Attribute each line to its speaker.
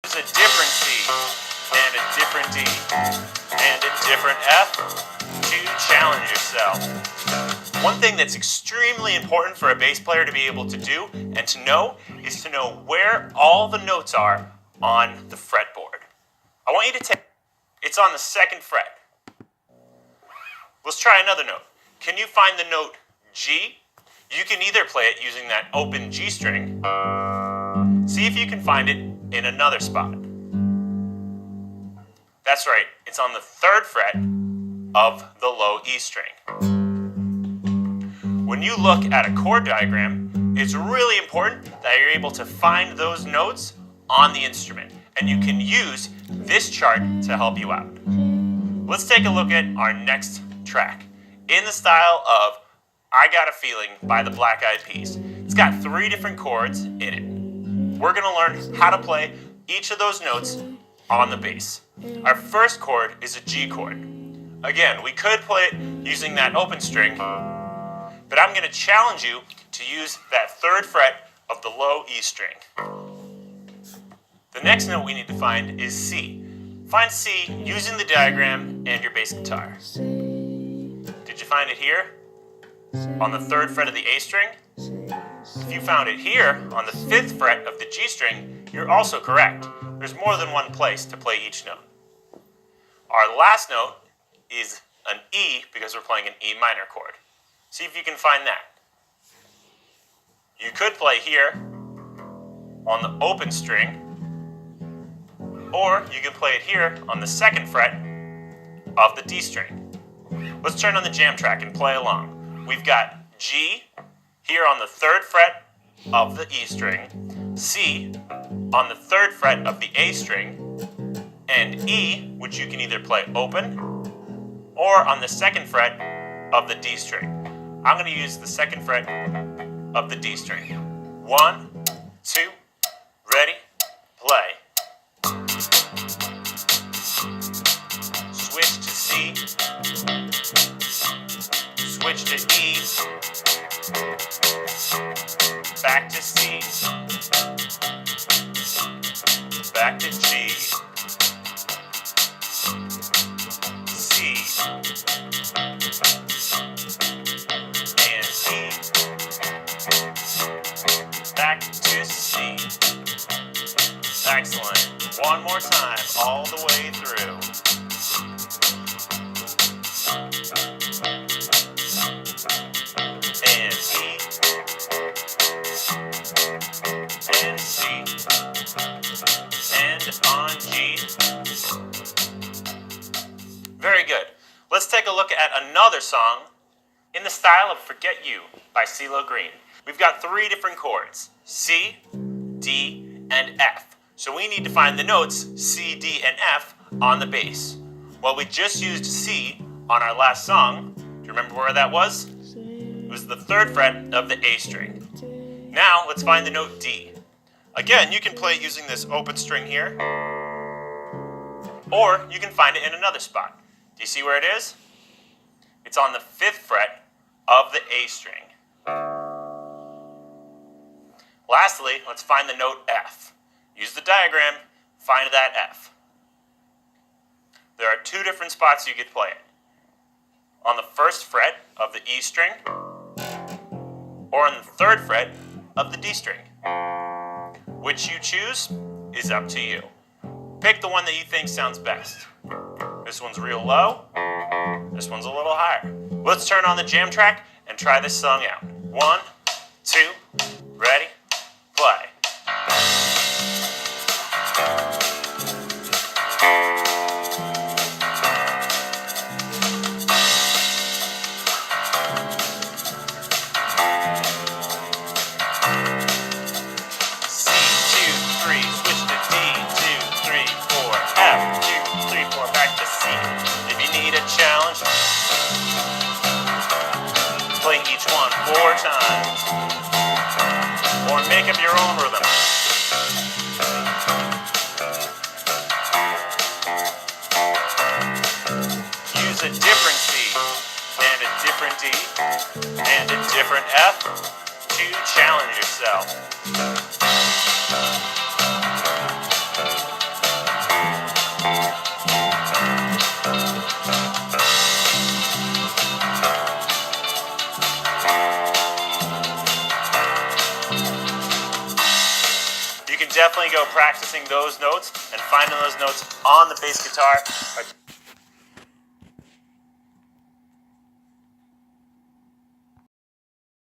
Speaker 1: Use a different C and a different D and a different F to challenge yourself. One thing that's extremely important for a bass player to be able to do and to know is to know where all the notes are on the fretboard. I want you to take, it's on the 2nd fret. Let's try another note. Can you find the note G? You can either play it using that open G string. See if you can find it in another spot. That's right, it's on the 3rd fret of the low E string. When you look at a chord diagram, it's really important that you're able to find those notes on the instrument, and you can use this chart to help you out. Let's take a look at our next track in the style of I Got a Feeling by the Black Eyed Peas. It's got 3 different chords in it. We're going to learn how to play each of those notes on the bass. Our first chord is a G chord. Again, we could play it using that open string, but I'm going to challenge you to use that 3rd fret of the low E string. The next note we need to find is C. Find C using the diagram and your bass guitar. Did you find it here? On the 3rd fret of the A string? If you found it here on the 5th fret of the G string, you're also correct. There's more than one place to play each note. Our last note is an E because we're playing an E minor chord. See if you can find that. You could play here on the open string, or you can play it here on the 2nd fret of the D string. Let's turn on the jam track and play along. We've got G here on the 3rd fret of the E string, C on the 3rd fret of the A string, and E, which you can either play open or on the 2nd fret of the D string. I'm going to use the 2nd fret of the D string. 1, 2, ready, play. Switch to C, switch to E, back to C, back to G, C, and E, back to C. Excellent. One more time, all the way through. And E, and C, and on G. Very good. Let's take a look at another song in the style of Forget You by CeeLo Green. We've got 3 different chords, C, D, and F. So we need to find the notes C, D, and F on the bass. Well, we just used C on our last song. Do you remember where that was? It was the 3rd fret of the A string. Now, let's find the note D. Again, you can play it using this open string here, or you can find it in another spot. Do you see where it is? It's on the 5th fret of the A string. Lastly, let's find the note F. Use the diagram, find that F. There are 2 different spots you could play it. On the 1st fret of the E string, or on the 3rd fret of the D string. Which you choose is up to you. Pick the one that you think sounds best. This one's real low, this one's a little higher. Let's turn on the jam track and try this song out. 1, 2, ready, play. Challenge. Play each one 4 times, or make up your own rhythm. Use a different C and a different D and a different F to challenge yourself. you can definitely go practicing those notes and finding those notes on the bass guitar.